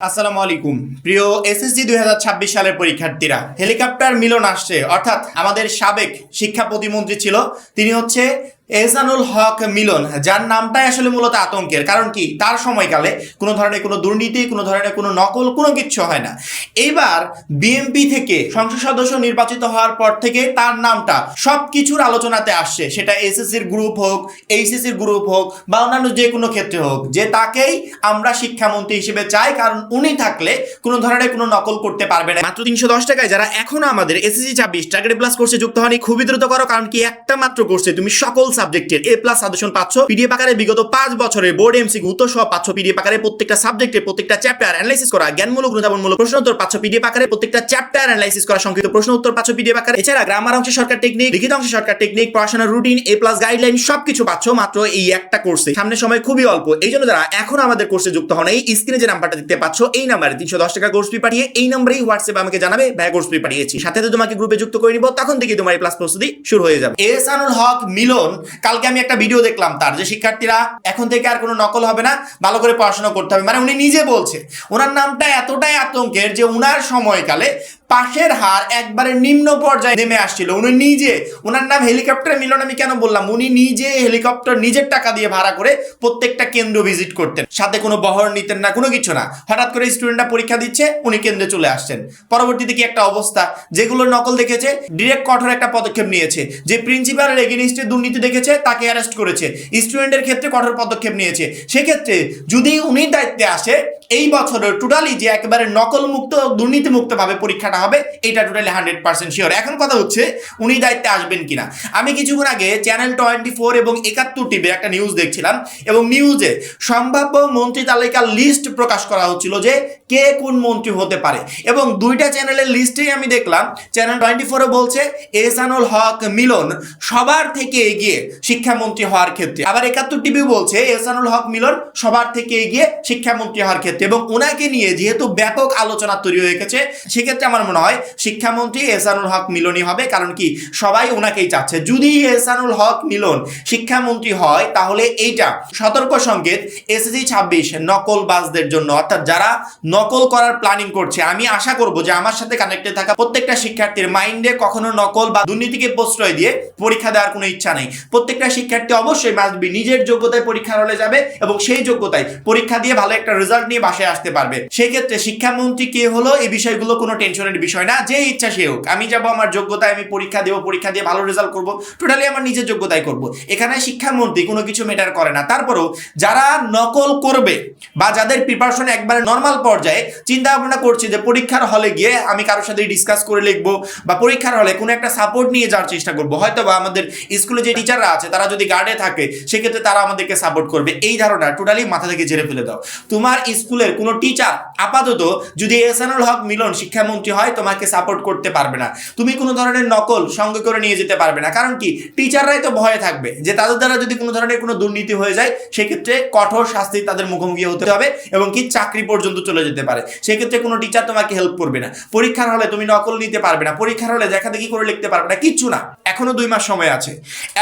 আসসালামু আলাইকুম প্রিয় এসএসসি 2026 সালের পরীক্ষার্থীরা, হেলিকপ্টার মিলন আসছে। অর্থাৎ আমাদের সাবেক শিক্ষা প্রতিমন্ত্রী ছিল, তিনি হচ্ছে এহসানুল হক মিলন, যার নামটাই আসলে মূলত আতঙ্কের। কারণ কি, তার সময়কালে কোনো ধরনের কোনো দুর্নীতি, কোনো ধরনের কোনো নকল, কোনো কিচ্ছু হয় না। এইবার বিএনপি থেকে সংসদ সদস্য নির্বাচিত হওয়ার পর থেকে তার নামটা সব কিছুর আলোচনাতে আসছে, সেটা এসএসসির গ্রুপ হোক, এইচএসসির গ্রুপ হোক বা অন্যান্য যে কোনো ক্ষেত্রে হোক, যে তাকেই আমরা শিক্ষামন্ত্রী হিসেবে চাই। কারণ উনি থাকলে কোনো ধরনের কোনো নকল করতে পারবে না। মাত্র 310 টাকায় যারা এখনো আমাদের এসএসসি 26 টার্গেট প্লাস কোর্সে যুক্ত হয়নি, খুবই দ্রুত করো। কারণ কি, একটা মাত্র কোর্সে তুমি সকল সাবজেক্টের এ প্লাস সাজেশন পাচ্ছ, পিডিএফ আকারে বিগত 5 বছরের বোর্ড এমসিকিউ উত্তর সহ পাচ্ছ পিডিএফ আকারে, প্রত্যেকটা সাবজেক্টের প্রত্যেকটা চ্যাপ্টার অ্যানালাইসিস করা, জ্ঞানমূলক অনুধাবনমূলক প্রশ্ন উত্তর পাচ্ছ পিডিএফ আকারে, প্রত্যেকটা চ্যাপ্টার অ্যানালাইসিস করা, সংক্ষিপ্ত প্রশ্ন উত্তর পাচ্ছ পিডিএফ আকারে। এছাড়া গ্রামার অংশে শর্টকাট টেকনিক, লিখিত অংশে শর্টকাট টেকনিক, পড়াশোনার রুটিন, এ প্লাস গাইডলাইন সবকিছু পাচ্ছ মাত্র এই একটা কোর্সে। সামনে সময় খুবই অল্প, এই জন্য যারা এখন আমাদের কোর্সে যুক্ত হন, এই স্ক্রিনে যে নাম্বারটা দেখতে পাচ্ছ, এই নাম্বারে 310 টাকা কোর্স ফি পাঠিয়ে এই নম্বরেই হোয়াটসঅ্যাপে আমাকে জানাবে ভাই কোর্স ফি পাঠিয়েছি, সাথে তোমাকে গ্রুপে যুক্ত করে নিব। তখন থেকে তোমার এই প্লাস প্রস্তুতি শুরু হয়ে যাবে। এহসানুল হক মিলন, কালকে আমি একটা ভিডিও দেখলাম তার, যে শিক্ষার্থীরা এখন থেকে আর কোনো নকল হবে না, ভালো করে পড়াশোনা করতে হবে। মানে উনি নিজে বলছে ওনার নামটা এতটাই আতঙ্কের যে উনার সময়কালে পাশের হার একবারে নিম্ন পর্যায়ে নেমে আসছিল। উনি নিজে, ওনার নাম হেলিকপ্টার মিলন। আমি কেন বললাম, উনি নিজে হেলিকপ্টার নিজের টাকা দিয়ে ভাড়া করে প্রত্যেকটা কেন্দ্র ভিজিট করতেন, সাথে কোনো বহর নিতেন না, কোনো কিছু না। হঠাৎ করে স্টুডেন্টরা পরীক্ষা দিচ্ছে, উনি কেন্দ্রে চলে আসছেন। পরবর্তীতে কি একটা অবস্থা, যেগুলো নকল দেখেছে ডিরেক্ট কঠোর একটা পদক্ষেপ নিয়েছে, যে প্রিন্সিপালের এগেইনস্টে দুর্নীতি দেখেছে তাকে অ্যারেস্ট করেছে, স্টুডেন্টের ক্ষেত্রে কঠোর পদক্ষেপ নিয়েছে। সেক্ষেত্রে যদি উনি দায়িত্বে আসে, এই বছরের টোটালি যে একেবারে নকল মুক্ত, দুর্নীতি মুক্ত ভাবে পরীক্ষাটা হবে, এটা টোটালি 100% শিওর। এখন কথা হচ্ছে উনি দায়িত্বে আসবেন কিনা। আমি কিছুক্ষণ আগে চ্যানেল 24 এবং 71 টিভি একটা নিউজ দেখছিলাম, এবং নিউজে সম্ভাব্য মন্ত্রী তালিকার লিস্ট প্রকাশ করা হচ্ছিল যে কে কোন মন্ত্রী হতে পারে, এবং দুইটা চ্যানেলের লিস্টেই আমি দেখলাম চ্যানেল 24 বলছে এহসানুল হক মিলন সবার থেকে এগিয়ে শিক্ষামন্ত্রী হওয়ার ক্ষেত্রে, আবার 71 টিভি বলছে এহসানুল হক মিলন সবার থেকে এগিয়ে শিক্ষামন্ত্রী হওয়ার ক্ষেত্রে। এবং ওনাকে নিয়ে যেহেতু ব্যাপক আলোচনা তৈরি হয়ে গেছে, সেক্ষেত্রে আমার মনে হয় শিক্ষামন্ত্রী এহসানুল হক মিলনই হবে। কারণ কি, সবাই ওনাকেই চাচ্ছে। যদি এহসানুল হক মিলন শিক্ষামন্ত্রী হয়, তাহলে এইটা সতর্ক সংকেত এসএসসি 26 নকলবাজদের জন্য। অর্থাৎ যারা নকল করার প্ল্যানিং করছে, আমি আশা করব যে আমার সাথে কানেক্টেড থাকা প্রত্যেকটা শিক্ষার্থীর মাইন্ডে কখনো নকল বা দুর্নীতিকে প্রশ্রয় দিয়ে পরীক্ষা দেওয়ার কোনো ইচ্ছা নেই। প্রত্যেকটা শিক্ষার্থী অবশ্যই মাস্ট বি নিজের যোগ্যতায় পরীক্ষার হলে যাবে, এবং সেই যোগ্যতায় পরীক্ষা দিয়ে ভালো একটা রেজাল্ট নিয়ে বাসায় আসতে পারবে। সেই ক্ষেত্রে শিক্ষামন্ত্রী কে হলো, এই বিষয়গুলো কোনো টেনশনের বিষয় না। যে ইচ্ছা সে হোক, আমি যাব আমার যোগ্যতায়, আমি পরীক্ষা দেবো, পরীক্ষা দিয়ে ভালো রেজাল্ট করব, টোটালি আমার নিজের যোগ্যতায় করব। এখানে শিক্ষামন্ত্রী কোনো কিছু ম্যাটার করে না। তারপরেও যারা নকল করবে বা যাদের প্রিপারেশন একবারে নর্মাল পর্যায়ে, চিন্তা ভাবনা করছে যে পরীক্ষার হলে গিয়ে আমি কারোর সাথে ডিসকাস করে লিখবো, বা পরীক্ষার হলে কোনো একটা সাপোর্ট নিয়ে যাওয়ার চেষ্টা করবো, হয়তো বা আমাদের স্কুলে যে টিচাররা আছে তারা যদি গার্ডে থাকে, সেক্ষেত্রে তারা আমাদেরকে সাপোর্ট করবে। এই ধারণা টোটালি মাথা থেকে ঝেড়ে ফেলে দাও। তোমার স্কুলের কোনো টিচার আপাতত যদি এহসানুল হক মিলন শিক্ষামন্ত্রী হয়, তোমাকে সাপোর্ট করতে পারবে না। তুমি কোনো ধরনের নকল সঙ্গে করে নিয়ে যেতে পারবে না। কারণ কি, টিচাররাই তো ভয়ে থাকবে যে তাদের দ্বারা যদি কোনো ধরনের কোনো দুর্নীতি হয়ে যায়, সেক্ষেত্রে কঠোর শাস্তি তাদের মুখোমুখি হতে হবে, এবং কি চাকরি পর্যন্ত চলে যেতে পারে। সেক্ষেত্রে কোনো টিচার তোমাকে হেল্প করবে না। পরীক্ষার হলে তুমি নকল নিতে পারবে না, পরীক্ষার হলে দেখা দেখি করে লিখতে পারবে না, কিচ্ছু না। এখনো 2 মাস সময় আছে।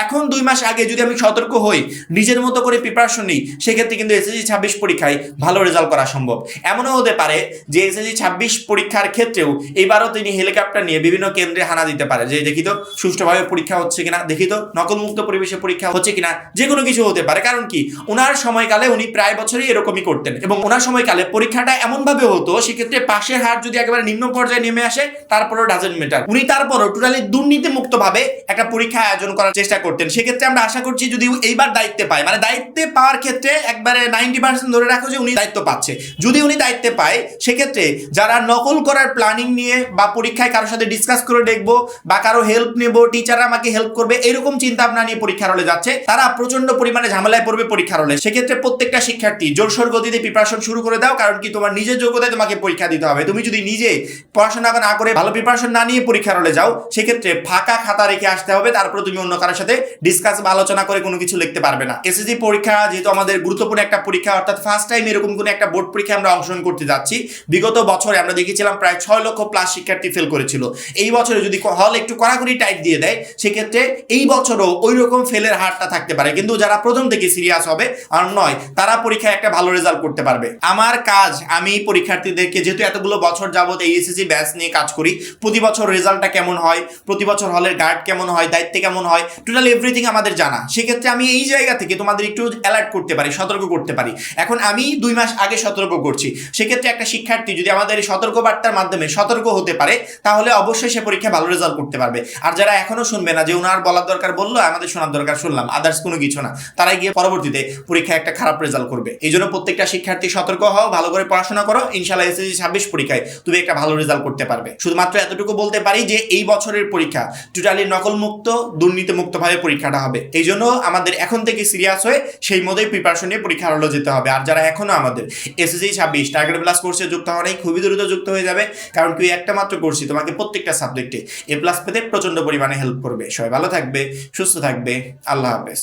এখন 2 মাস আগে যদি আমি সতর্ক হই, নিজের মতো করে প্রিপারেশন নিই, সেক্ষেত্রে কিন্তু এসএসসি 26 পরীক্ষায় ভালো রেজাল্ট করা সম্ভব। এমনও হতে পারে যে এসএসসি 26 পরীক্ষার ক্ষেত্রেও এবারও তিনি হেলিকপ্টার নিয়ে বিভিন্ন কেন্দ্রে হানা দিতে পারে, যে দেখি তো সুষ্ঠুভাবে পরীক্ষা হচ্ছে কিনা, দেখি তো নকল মুক্ত পরিবেশে পরীক্ষা হচ্ছে কিনা, যে কোনো কিছু হতে পারে। কারণ কি, ওনার সময়কালে উনি প্রায় বছরই এরকমই করতেন, এবং ওনার সময়কালে পরীক্ষাটা এমন ভাবে হতো, সেক্ষেত্রে পাশের হার যদি একেবারে নিম্ন পর্যায়ে নেমে আসে, তারপরও ডাজেন্ট ম্যাটার, উনি তারপরও টোটালি দুর্নীতি মুক্ত ভাবে একটা পরীক্ষা আয়োজন করার চেষ্টা করতেন। সেক্ষেত্রে আমরা আশা করছি যদি এইবার দায়িত্বে পায়, মানে দায়িত্বে পাওয়ার ক্ষেত্রে একবারে 90% ধরে রাখো যে উনি দায়িত্ব পাচ্ছে। যদি উনি দায়িত্বে পায়, সেক্ষেত্রে যারা নকল করার প্ল্যানিং নিয়ে বা পরীক্ষায় কারোর সাথে ডিসকাস করে দেখবো, বা কারো হেল্প নেবো, টিচাররা আমাকে হেল্প করবে, এরকম চিন্তা ভাবনা নিয়ে পরীক্ষার হলে যাচ্ছে, তারা প্রচন্ড পরিমাণে ঝামেলায় পড়বে পরীক্ষার হলে। সেক্ষেত্রে প্রত্যেকটা শিক্ষার্থী জোরসোর গতিতে প্রিপারেশন শুরু করে দাও। কারণ কি, তোমার নিজের যোগ্যতায় তোমাকে পরীক্ষা দিতে হবে। তুমি যদি নিজে পড়াশোনা না করে ভালো প্রিপারেশন না নিয়ে পরীক্ষার হলে যাও, সেক্ষেত্রে ফাঁকা খাতা রেখে আসতে হবে। তারপরে তুমি অন্য কারোর সাথে ডিসকাস বা আলোচনা করে কোনো কিছু লিখতে পারবে না। এসএসসি পরীক্ষা যেহেতু আমাদের গুরুত্বপূর্ণ একটা পরীক্ষা, অর্থাৎ ফার্স্ট টাইম এরকম কোনো একটা বোর্ড পরীক্ষায় আমরা অংশগ্রহণ করতে যাচ্ছি, বিগত বছরে আমরা দেখেছিলাম প্রায় 6 লক্ষ প্লাস শিক্ষার্থী ফেল করেছিল। এই বছরে যদি হল একটু কড়াকড়ি টাইট দিয়ে দেয়, সেক্ষেত্রে এই বছরও ওই রকম ফেলের হারটা থাকতে পারে। কিন্তু যারা প্রথম থেকে সিরিয়াস হবে আর নয়, তারা পরীক্ষায় একটা ভালো রেজাল্ট করতে পারবে। আমার কাজ, আমি পরীক্ষার্থীদেরকে যেহেতু এতগুলো বছর যাবত এই এসএসসি ব্যাচ নিয়ে কাজ করি, প্রতি বছর রেজাল্টটা কেমন হয়, প্রতি বছর হলের গার্ড কেমন হয়, দায়িত্বে কেমন হয়, টোটাল এভরিথিং আমাদের জানা। সেক্ষেত্রে আমি এই জায়গা থেকে তোমাদের একটু অ্যালার্ট করতে পারি, সতর্ক করতে পারি। এখন আমি 2 মাস আগে সতর্ক করছি, সেক্ষেত্রে একটা শিক্ষার্থী যদি আমাদের এই সতর্কবার্তার মাধ্যমে সতর্ক হতে পারে, তাহলে অবশ্যই সে পরীক্ষা ভালো রেজাল্ট করতে পারবে। আর যারা এখনো শুনবে না, যে ওনার বলার দরকার বললো, আমাদের শোনার দরকার শুনলাম, আদার্স কোনো কিছু না, তারাই গিয়ে পরবর্তীতে পরীক্ষায় একটা খারাপ রেজাল্ট করবে। এই জন্য প্রত্যেকটা শিক্ষার্থী সতর্ক হও, ভালো করে পড়াশোনা করো, ইনশাআল্লাহ এসএসসি 26 পরীক্ষায় তুমি একটা ভালো রেজাল্ট করতে পারবে। শুধুমাত্র এতটুকু বলতে পারি যে এই বছরের পরীক্ষা টোটালি নকল মুক্ত, দুর্নীতি মুক্ত ভাবে পরীক্ষাটা হবে। এই জন্য আমাদের এখন থেকে সিরিয়াস হয়ে সেই মতোই প্রিপারেশন নিয়ে পরীক্ষা হলে যেতে হবে। আর যারা এখনো আমাদের এসএসসি 26 টার্গেট প্লাস কোর্সে যুক্ত হওয়া নেই, খুবই দ্রুত যুক্ত হয়ে যাবে, কারণ তুই একটা মাত্র কোর্সই তোমাকে প্রত্যেকটা সাবজেক্টে এ প্লাস পেতে প্রচন্ড পরিমাণে হেল্প করবে। সবাই ভালো থাকবে, সুস্থ থাকবে, আল্লাহ হাফেজ।